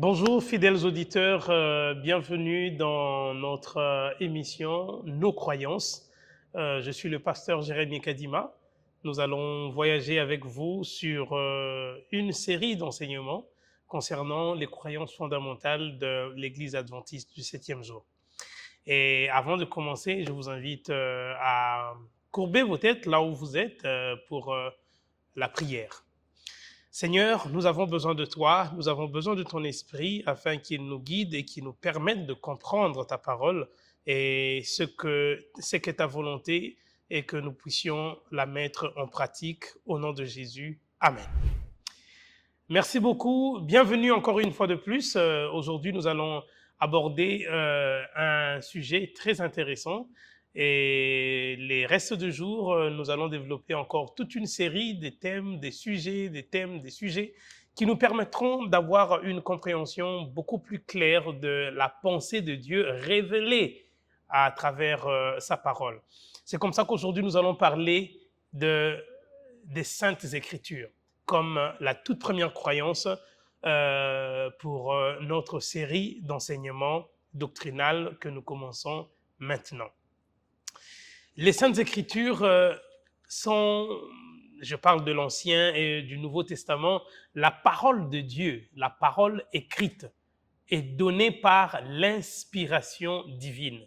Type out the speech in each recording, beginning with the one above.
Bonjour fidèles auditeurs, bienvenue dans notre émission Nos croyances. Je suis le pasteur Jérémy Kadima. Nous allons voyager avec vous sur une série d'enseignements concernant les croyances fondamentales de l'Église adventiste du septième jour. Et avant de commencer, je vous invite à courber vos têtes là où vous êtes pour la prière. Seigneur, nous avons besoin de toi, nous avons besoin de ton esprit afin qu'il nous guide et qu'il nous permette de comprendre ta parole et ce qu'est ta volonté et que nous puissions la mettre en pratique au nom de Jésus. Amen. Merci beaucoup. Bienvenue encore une fois de plus. Aujourd'hui, nous allons aborder un sujet très intéressant. Et les restes de jours, nous allons développer encore toute une série de thèmes, des sujets qui nous permettront d'avoir une compréhension beaucoup plus claire de la pensée de Dieu révélée à travers sa parole. C'est comme ça qu'aujourd'hui, nous allons parler des Saintes Écritures, comme la toute première croyance pour notre série d'enseignements doctrinales que nous commençons maintenant. Les Saintes Écritures sont, je parle de l'Ancien et du Nouveau Testament, la parole de Dieu, la parole écrite est donnée par l'inspiration divine.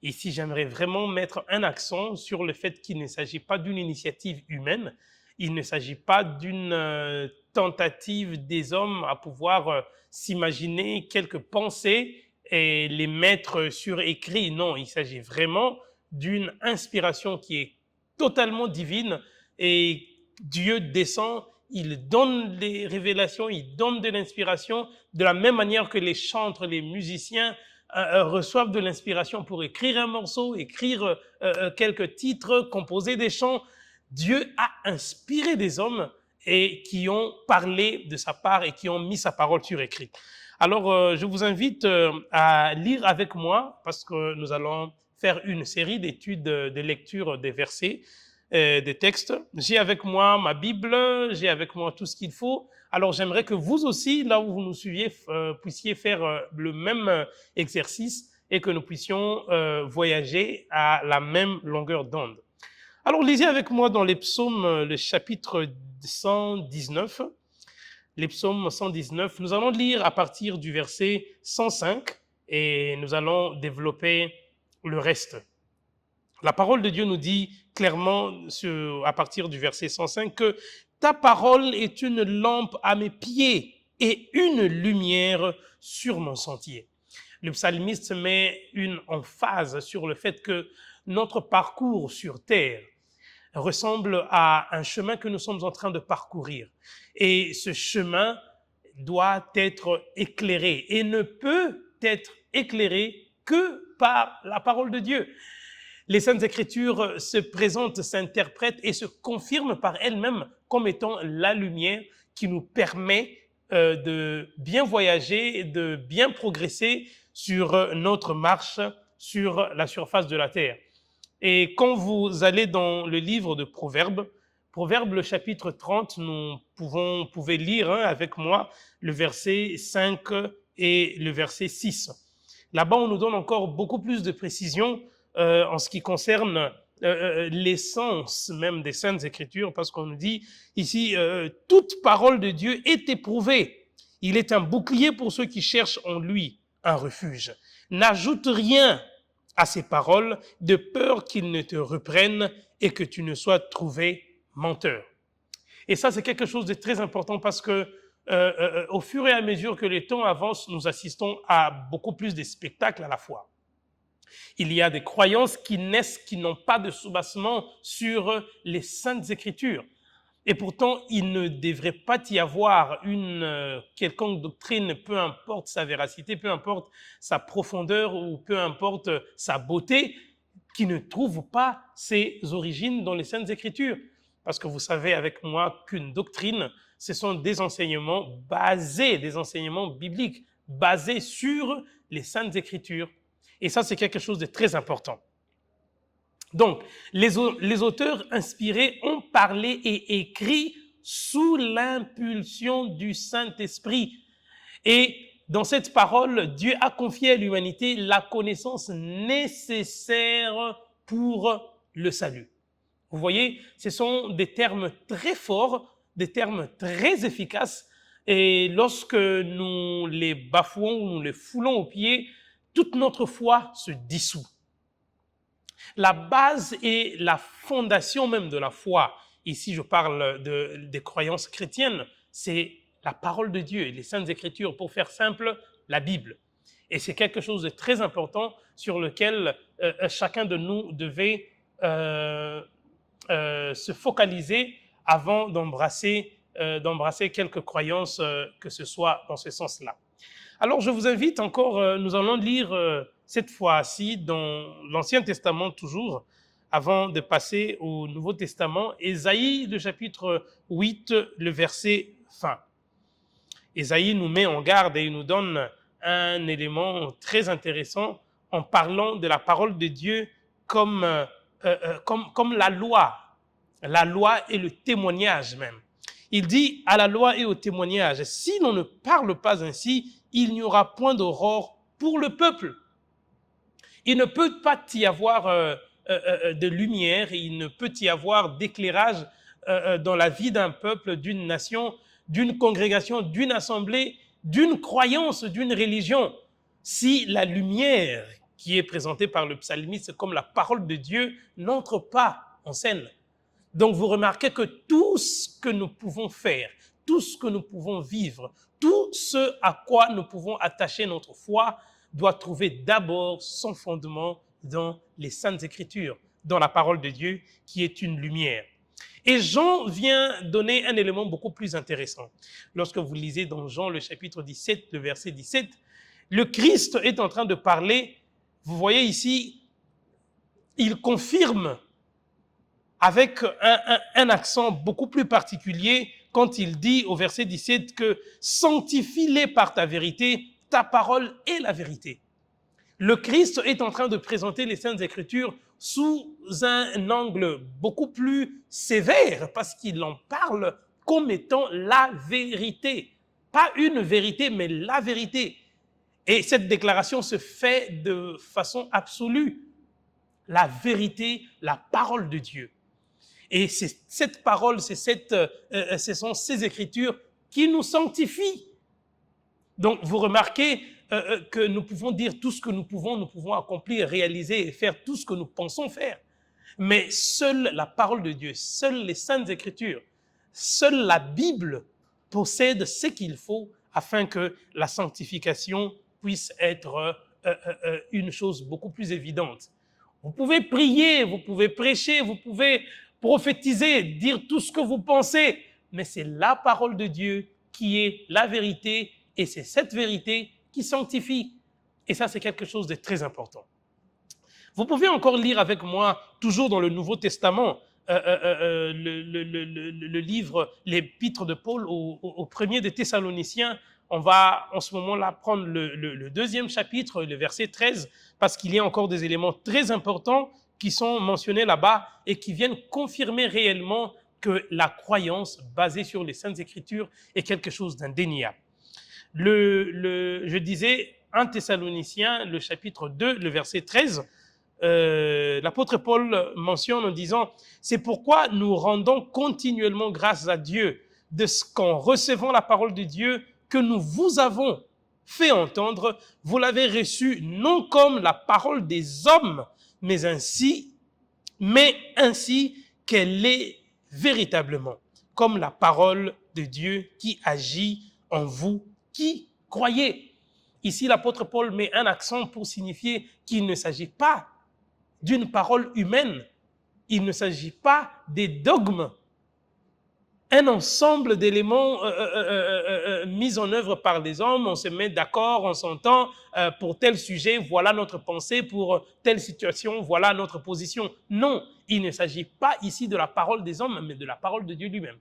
Ici, j'aimerais vraiment mettre un accent sur le fait qu'il ne s'agit pas d'une initiative humaine, il ne s'agit pas d'une tentative des hommes à pouvoir s'imaginer quelques pensées et les mettre sur écrit. Non, il s'agit vraiment d'une inspiration qui est totalement divine et Dieu descend, il donne des révélations, il donne de l'inspiration de la même manière que les chantres, les musiciens reçoivent de l'inspiration pour écrire un morceau, écrire quelques titres, composer des chants. Dieu a inspiré des hommes et qui ont parlé de sa part et qui ont mis sa parole sur écrit. Alors, je vous invite à lire avec moi parce que nous allons faire une série d'études de lecture des versets, des textes. J'ai avec moi ma Bible, j'ai avec moi tout ce qu'il faut. Alors, j'aimerais que vous aussi, là où vous nous suiviez, puissiez faire le même exercice et que nous puissions voyager à la même longueur d'onde. Alors, lisez avec moi dans les psaumes, le chapitre 119. Les psaumes 119, nous allons lire à partir du verset 105 et nous allons développer le reste. La parole de Dieu nous dit clairement à partir du verset 105 que ta parole est une lampe à mes pieds et une lumière sur mon sentier. Le psalmiste met une emphase sur le fait que notre parcours sur terre ressemble à un chemin que nous sommes en train de parcourir. Et ce chemin doit être éclairé et ne peut être éclairé que par la parole de Dieu. Les Saintes Écritures se présentent, s'interprètent et se confirment par elles-mêmes comme étant la lumière qui nous permet de bien voyager, de bien progresser sur notre marche sur la surface de la terre. Et quand vous allez dans le livre de Proverbes, le chapitre 30, vous pouvez lire avec moi le verset 5 et le verset 6. Là-bas, on nous donne encore beaucoup plus de précision en ce qui concerne l'essence même des Saintes Écritures, parce qu'on nous dit ici, toute parole de Dieu est éprouvée. Il est un bouclier pour ceux qui cherchent en lui un refuge. N'ajoute rien à ces paroles, de peur qu'ils ne te reprennent et que tu ne sois trouvé menteur. Et ça, c'est quelque chose de très important parce que au fur et à mesure que le temps avance, nous assistons à beaucoup plus de spectacles à la fois. Il y a des croyances qui naissent, qui n'ont pas de soubassement sur les Saintes Écritures. Et pourtant, il ne devrait pas y avoir une quelconque doctrine, peu importe sa véracité, peu importe sa profondeur ou peu importe sa beauté, qui ne trouve pas ses origines dans les Saintes Écritures. Parce que vous savez avec moi qu'une doctrine, ce sont des enseignements basés, des enseignements bibliques, basés sur les Saintes Écritures. Et ça, c'est quelque chose de très important. Donc, les auteurs inspirés ont parlé et écrit sous l'impulsion du Saint-Esprit. Et Dans cette parole, Dieu a confié à l'humanité la connaissance nécessaire pour le salut. Vous voyez, ce sont des termes très forts, des termes très efficaces, et lorsque nous les bafouons ou nous les foulons aux pieds, toute notre foi se dissout. La base et la fondation même de la foi, ici je parle des croyances chrétiennes, c'est la parole de Dieu et les Saintes Écritures, pour faire simple, la Bible. Et c'est quelque chose de très important sur lequel chacun de nous devait se focaliser avant d'embrasser quelques croyances, que ce soit dans ce sens-là. Alors je vous invite encore, nous allons lire cette fois-ci dans l'Ancien Testament toujours, avant de passer au Nouveau Testament, Ésaïe, le chapitre 8, le verset fin. Ésaïe nous met en garde et il nous donne un élément très intéressant en parlant de la parole de Dieu comme la loi et le témoignage même. Il dit à la loi et au témoignage, si l'on ne parle pas ainsi, il n'y aura point d'aurore pour le peuple. Il ne peut pas y avoir de lumière, il ne peut y avoir d'éclairage dans la vie d'un peuple, d'une nation, d'une congrégation, d'une assemblée, d'une croyance, d'une religion, si la lumière qui est présentée par le psalmiste comme la parole de Dieu n'entre pas en scène. Donc vous remarquez que tout ce que nous pouvons faire, tout ce que nous pouvons vivre, tout ce à quoi nous pouvons attacher notre foi doit trouver d'abord son fondement dans les Saintes Écritures, dans la parole de Dieu qui est une lumière. Et Jean vient donner un élément beaucoup plus intéressant. Lorsque vous lisez dans Jean le chapitre 17, le verset 17, le Christ est en train de parler, vous voyez ici, il confirme avec un accent beaucoup plus particulier quand il dit au verset 17 que « Sanctifie-les par ta vérité, ta parole est la vérité ». Le Christ est en train de présenter les Saintes Écritures sous un angle beaucoup plus sévère parce qu'il en parle comme étant la vérité. Pas une vérité, mais la vérité. Et cette déclaration se fait de façon absolue. La vérité, la parole de Dieu. Et c'est cette parole, ce sont ces Écritures qui nous sanctifient. Donc vous remarquez que nous pouvons dire tout ce que nous pouvons accomplir, réaliser et faire tout ce que nous pensons faire. Mais seule la parole de Dieu, seules les Saintes Écritures, seule la Bible possède ce qu'il faut afin que la sanctification puisse être une chose beaucoup plus évidente. Vous pouvez prier, vous pouvez prêcher, vous pouvez prophétiser, dire tout ce que vous pensez, mais c'est la parole de Dieu qui est la vérité et c'est cette vérité qui sanctifie. Et ça, c'est quelque chose de très important. Vous pouvez encore lire avec moi, toujours dans le Nouveau Testament, le livre, l'épître de Paul au premier des Thessaloniciens. On va en ce moment-là prendre le deuxième chapitre, le verset 13, parce qu'il y a encore des éléments très importants qui sont mentionnés là-bas et qui viennent confirmer réellement que la croyance basée sur les Saintes Écritures est quelque chose d'indéniable. Je disais, 1 Thessaloniciens, le chapitre 2, le verset 13, l'apôtre Paul mentionne en disant « C'est pourquoi nous rendons continuellement grâce à Dieu de ce qu'en recevant la parole de Dieu que nous vous avons fait entendre, vous l'avez reçue non comme la parole des hommes, mais ainsi qu'elle est véritablement, comme la parole de Dieu qui agit en vous qui croyez. » Ici, l'apôtre Paul met un accent pour signifier qu'il ne s'agit pas d'une parole humaine, il ne s'agit pas des dogmes, un ensemble d'éléments mis en œuvre par les hommes, on se met d'accord, on s'entend pour tel sujet, voilà notre pensée, pour telle situation, voilà notre position. Non, il ne s'agit pas ici de la parole des hommes, mais de la parole de Dieu lui-même.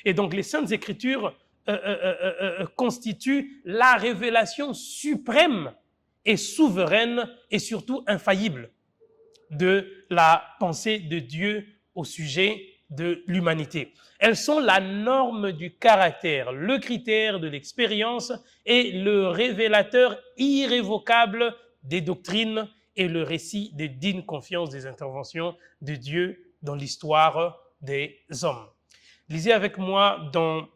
Et donc les Saintes Écritures constituent la révélation suprême et souveraine et surtout infaillible de la pensée de Dieu au sujet de l'humanité. Elles sont la norme du caractère, le critère de l'expérience et le révélateur irrévocable des doctrines et le récit de digne confiance des interventions de Dieu dans l'histoire des hommes. Lisez avec moi dans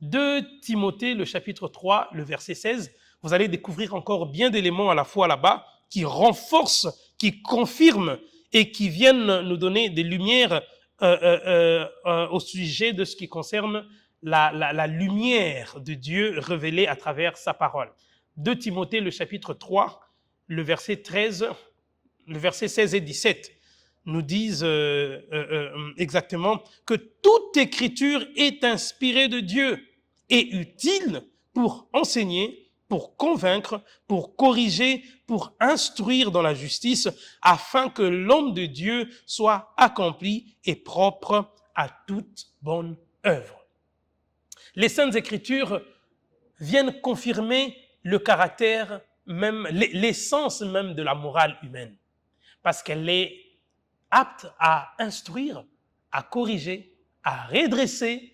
2 Timothée, le chapitre 3, le verset 16. Vous allez découvrir encore bien d'éléments à la fois là-bas qui renforcent, qui confirment et qui viennent nous donner des lumières au sujet de ce qui concerne la lumière de Dieu révélée à travers sa parole. 2 Timothée, le chapitre 3, le verset 13, le verset 16 et 17 nous disent exactement que toute écriture est inspirée de Dieu et utile pour enseigner, pour convaincre, pour corriger, pour instruire dans la justice, afin que l'homme de Dieu soit accompli et propre à toute bonne œuvre. Les Saintes Écritures viennent confirmer le caractère même, l'essence même de la morale humaine, parce qu'elle est apte à instruire, à corriger, à redresser,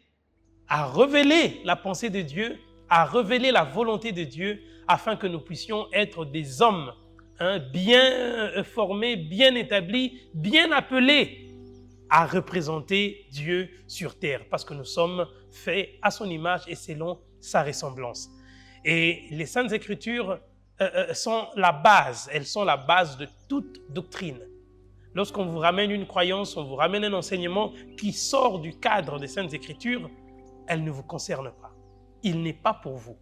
à révéler la pensée de Dieu, à révéler la volonté de Dieu, afin que nous puissions être des hommes bien formés, bien établis, bien appelés à représenter Dieu sur terre, parce que nous sommes faits à son image et selon sa ressemblance. Et les Saintes Écritures sont la base, elles sont la base de toute doctrine. Lorsqu'on vous ramène une croyance, on vous ramène un enseignement qui sort du cadre des Saintes Écritures, elle ne vous concerne pas. Il n'est pas pour vous.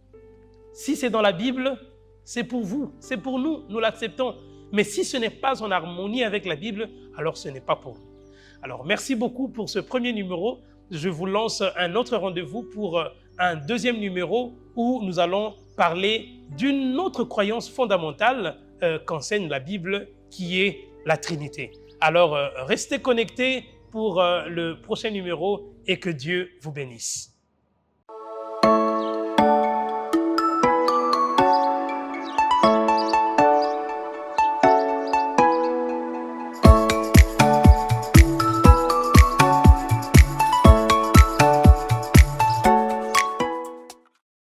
Si c'est dans la Bible, c'est pour vous, c'est pour nous, nous l'acceptons. Mais si ce n'est pas en harmonie avec la Bible, alors ce n'est pas pour nous. Alors merci beaucoup pour ce premier numéro. Je vous lance un autre rendez-vous pour un deuxième numéro où nous allons parler d'une autre croyance fondamentale qu'enseigne la Bible, qui est la Trinité. Alors restez connectés pour le prochain numéro et que Dieu vous bénisse.